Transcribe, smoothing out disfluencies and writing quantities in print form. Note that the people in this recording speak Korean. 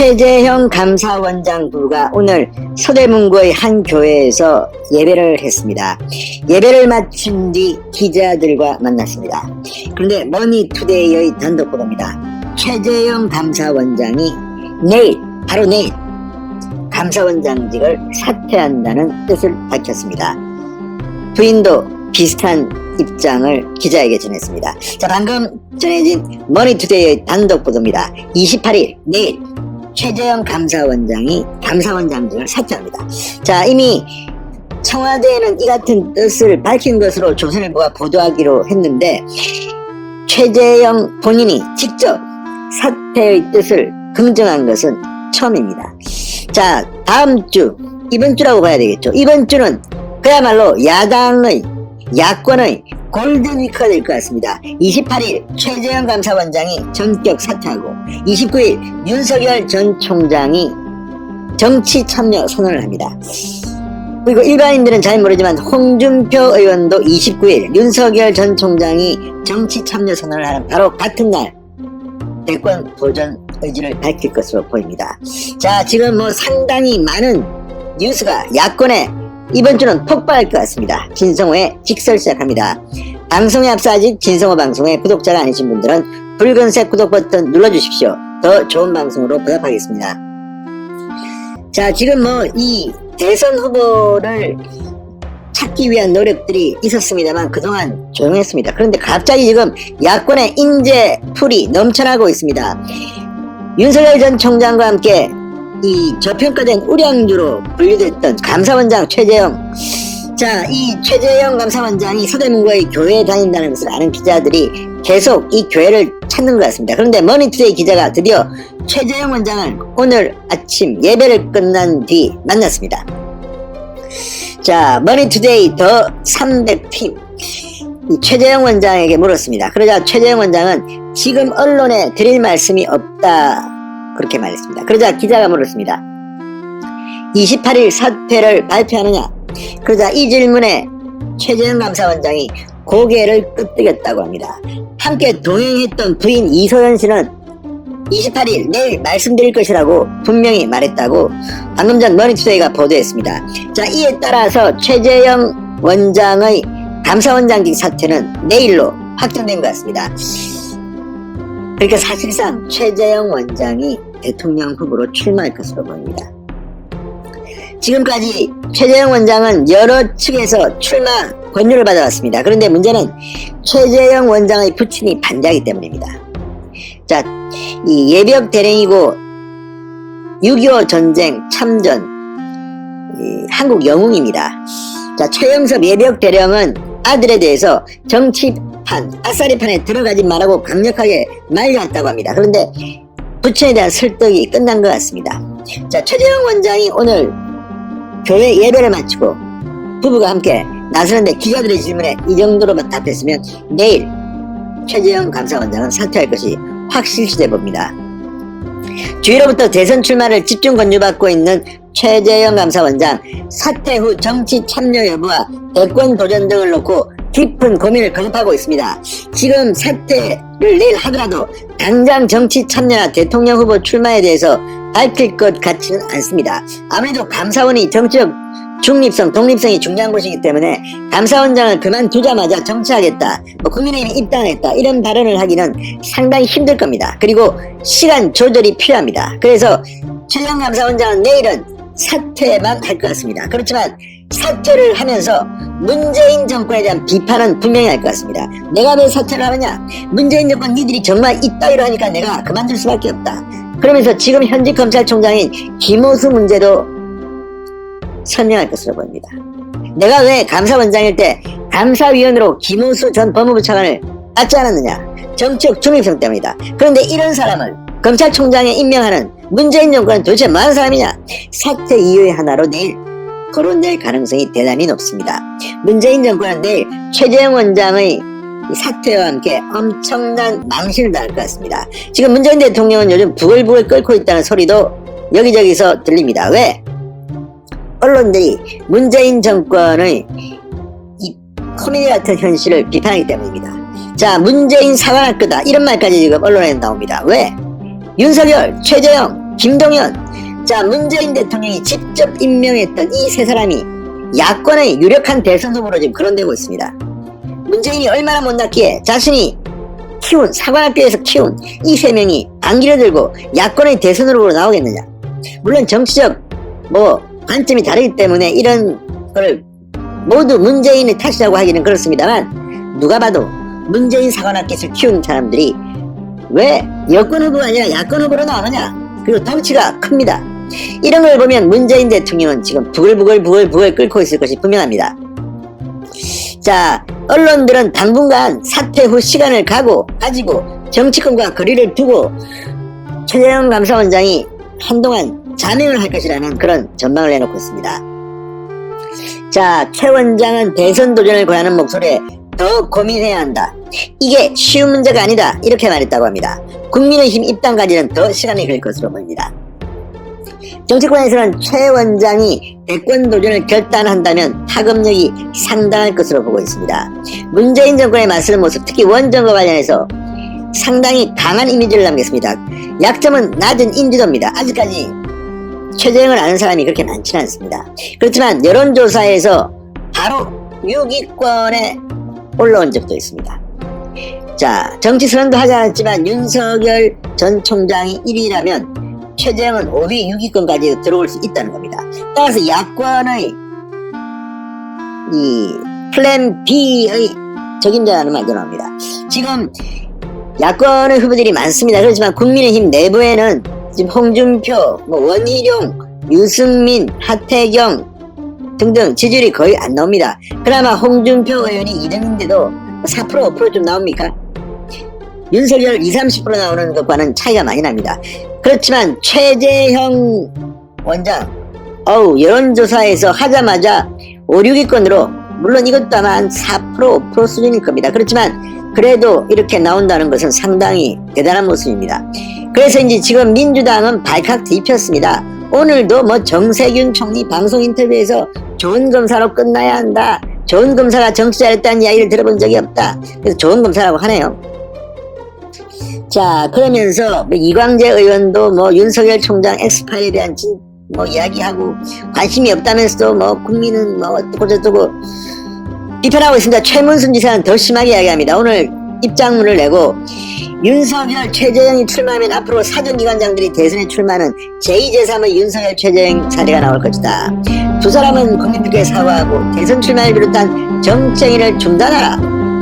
최재형 감사원장 부부가 오늘 서대문구의 한 교회에서 예배를 했습니다. 예배를 마친 뒤 기자들과 만났습니다. 그런데 머니투데이의 단독 보도입니다. 최재형 감사원장이 바로 내일 감사원장직을 사퇴한다는 뜻을 밝혔습니다. 부인도 비슷한 입장을 기자에게 전했습니다. 자, 방금 전해진 머니투데이의 단독 보도입니다. 28일 내일 최재형 감사원장이 감사원장직을 사퇴합니다. 자, 이미 청와대에는 이 같은 뜻을 밝힌 것으로 조선일보가 보도하기로 했는데 최재형 본인이 직접 사퇴의 뜻을 긍정한 것은 처음입니다. 자, 다음 주, 이번 주라고 봐야 되겠죠. 이번 주는 그야말로 야권의 골든위크가 될 것 같습니다. 28일 최재형 감사원장이 전격 사퇴하고 29일 윤석열 전 총장이 정치 참여 선언을 합니다. 그리고 일반인들은 잘 모르지만 홍준표 의원도 29일 윤석열 전 총장이 정치 참여 선언을 하는 바로 같은 날 대권 도전 의지를 밝힐 것으로 보입니다. 자, 지금 상당히 많은 뉴스가 야권에 이번 주는 폭발할 것 같습니다. 진성호의 직설 시작합니다. 방송에 앞서 아직 진성호 방송의 구독자가 아니신 분들은 붉은색 구독 버튼 눌러주십시오. 더 좋은 방송으로 보답하겠습니다. 자, 지금 이 대선 후보를 찾기 위한 노력들이 있었습니다만 그동안 조용했습니다. 그런데 갑자기 지금 야권의 인재풀이 넘쳐나고 있습니다. 윤석열 전 총장과 함께 이 저평가된 우량주로 분류됐던 감사원장 최재형. 자, 이 최재형 감사원장이 서대문구의 교회에 다닌다는 것을 아는 기자들이 계속 이 교회를 찾는 것 같습니다. 그런데 머니투데이 기자가 드디어 최재형 원장을 오늘 아침 예배를 끝난 뒤 만났습니다. 자, 머니투데이 더 300팀 이 최재형 원장에게 물었습니다. 그러자 최재형 원장은 지금 언론에 드릴 말씀이 없다 그렇게 말했습니다. 그러자 기자가 물었습니다. 28일 사퇴를 발표하느냐? 그러자 이 질문에 최재형 감사원장이 고개를 끄덕였다고 합니다. 함께 동행했던 부인 이소연 씨는 28일 내일 말씀드릴 것이라고 분명히 말했다고 방금 전 머니투데이가 보도했습니다. 자, 이에 따라서 최재형 원장의 감사원장직 사퇴는 내일로 확정된 것 같습니다. 그러니까 사실상 최재형 원장이 대통령 후보로 출마할 것으로 보입니다. 지금까지 최재형 원장은 여러 측에서 출마 권유를 받아왔습니다. 그런데 문제는 최재형 원장의 부친이 반대하기 때문입니다. 자, 이 예비역 대령이고 6.25 전쟁 참전 한국 영웅입니다. 자, 최영섭 예비역 대령은 아들에 대해서 정치판, 아싸리판에 들어가지 말라고 강력하게 말려왔다고 합니다. 그런데 부친에 대한 설득이 끝난 것 같습니다. 자, 최재형 원장이 오늘 교회 예배를 마치고 부부가 함께 나서는데 기자들의 질문에 이 정도로만 답했으면 내일 최재형 감사원장은 사퇴할 것이 확실시돼 봅니다. 주위로부터 대선 출마를 집중 권유받고 있는 최재형 감사원장 사퇴 후 정치 참여 여부와 대권 도전 등을 놓고 깊은 고민을 거듭하고 있습니다. 지금 사퇴를 내일 하더라도 당장 정치 참여나 대통령 후보 출마에 대해서 밝힐 것 같지는 않습니다. 아무래도 감사원이 정치적 중립성, 독립성이 중요한 곳이기 때문에 감사원장을 그만두자마자 정치하겠다, 국민의힘에 입당하겠다 이런 발언을 하기는 상당히 힘들 겁니다. 그리고 시간 조절이 필요합니다. 그래서 최재형 감사원장은 내일은 사퇴만 할 것 같습니다. 그렇지만 사퇴를 하면서 문재인 정권에 대한 비판은 분명히 할 것 같습니다. 내가 왜 사퇴를 하느냐? 문재인 정권 니들이 정말 이따위로 하니까 내가 그만둘 수밖에 없다. 그러면서 지금 현직 검찰총장인 김호수 문제도 설명할 것으로 보입니다. 내가 왜 감사원장일 때 감사위원으로 김호수 전 법무부 차관을 받지 않았느냐? 정치적 중립성 때문이다. 그런데 이런 사람을 검찰총장에 임명하는 문재인 정권은 도대체 뭐하는 사람이냐? 사퇴 이유의 하나로 내일 거론될 가능성이 대단히 높습니다. 문재인 정권은 내일 최재형 원장의 사퇴와 함께 엄청난 망신을 당할 것 같습니다. 지금 문재인 대통령은 요즘 부글부글 끓고 있다는 소리도 여기저기서 들립니다. 왜? 언론들이 문재인 정권의 이 코미디 같은 현실을 비판하기 때문입니다. 자, 문재인 사과할 거다 이런 말까지 지금 언론에 나옵니다. 왜? 윤석열, 최재형 김동연. 자, 문재인 대통령이 직접 임명했던 이 세 사람이 야권의 유력한 대선 후보로 지금 거론되고 있습니다. 문재인이 얼마나 못났기에 자신이 키운, 사관학교에서 키운 이 세 명이 반기를 들고 야권의 대선 후보로 나오겠느냐. 물론 정치적 관점이 다르기 때문에 이런 걸 모두 문재인의 탓이라고 하기는 그렇습니다만, 누가 봐도 문재인 사관학교에서 키운 사람들이 왜 여권 후보가 아니라 야권 후보로 나오느냐. 그리고 덩치가 큽니다. 이런 걸 보면 문재인 대통령은 지금 부글부글 끓고 있을 것이 분명합니다. 자, 언론들은 당분간 사퇴 후 시간을 가지고 정치권과 거리를 두고 최재형 감사원장이 한동안 자명을 할 것이라는 그런 전망을 내놓고 있습니다. 자, 최 원장은 대선 도전을 고하는 목소리에 더 고민해야 한다. 이게 쉬운 문제가 아니다. 이렇게 말했다고 합니다. 국민의힘 입당까지는 더 시간이 걸릴 것으로 보입니다. 정치권에서는 최 원장이 대권 도전을 결단한다면 파급력이 상당할 것으로 보고 있습니다. 문재인 정권에 맞서는 모습, 특히 원정과 관련해서 상당히 강한 이미지를 남겼습니다. 약점은 낮은 인지도입니다. 아직까지 최재형을 아는 사람이 그렇게 많지는 않습니다. 그렇지만 여론조사에서 바로 6위권에 올라온 적도 있습니다. 자, 정치 선언도 하지 않았지만 윤석열 전 총장이 1위라면 최재형은 5위 6위권까지 들어올 수 있다는 겁니다. 따라서 야권의 이 플랜 B의 적임자라는 말도 나옵니다. 지금 야권의 후보들이 많습니다. 그렇지만 국민의힘 내부에는 지금 홍준표, 원희룡, 유승민, 하태경 등등 지지율이 거의 안 나옵니다. 그나마 홍준표 의원이 2등인데도 4% 5%좀 나옵니까? 윤석열 20, 30% 나오는 것과는 차이가 많이 납니다. 그렇지만 최재형 원장 여론조사에서 하자마자 5, 6위권으로, 물론 이것도 아마 한 4%, 5% 수준일 겁니다. 그렇지만 그래도 이렇게 나온다는 것은 상당히 대단한 모습입니다. 그래서 이제 지금 민주당은 발칵 뒤폈습니다. 오늘도 정세균 총리 방송 인터뷰에서 좋은 검사로 끝나야 한다. 좋은 검사가 정치 잘했다는 이야기를 들어본 적이 없다. 그래서 좋은 검사라고 하네요. 자, 그러면서 이광재 의원도 윤석열 총장 엑스파일에 대한 이야기하고 관심이 없다면서도 국민은 어쩌고 비판하고 있습니다. 최문순 지사는 더 심하게 이야기합니다. 오늘 입장문을 내고 윤석열, 최재형이 출마하면 앞으로 사정기관장들이 대선에 출마하는 제2, 제3의 윤석열, 최재형 사례가 나올 것이다. 두 사람은 국민들께 사과하고 대선 출마를 비롯한 정치행위를 중단하라.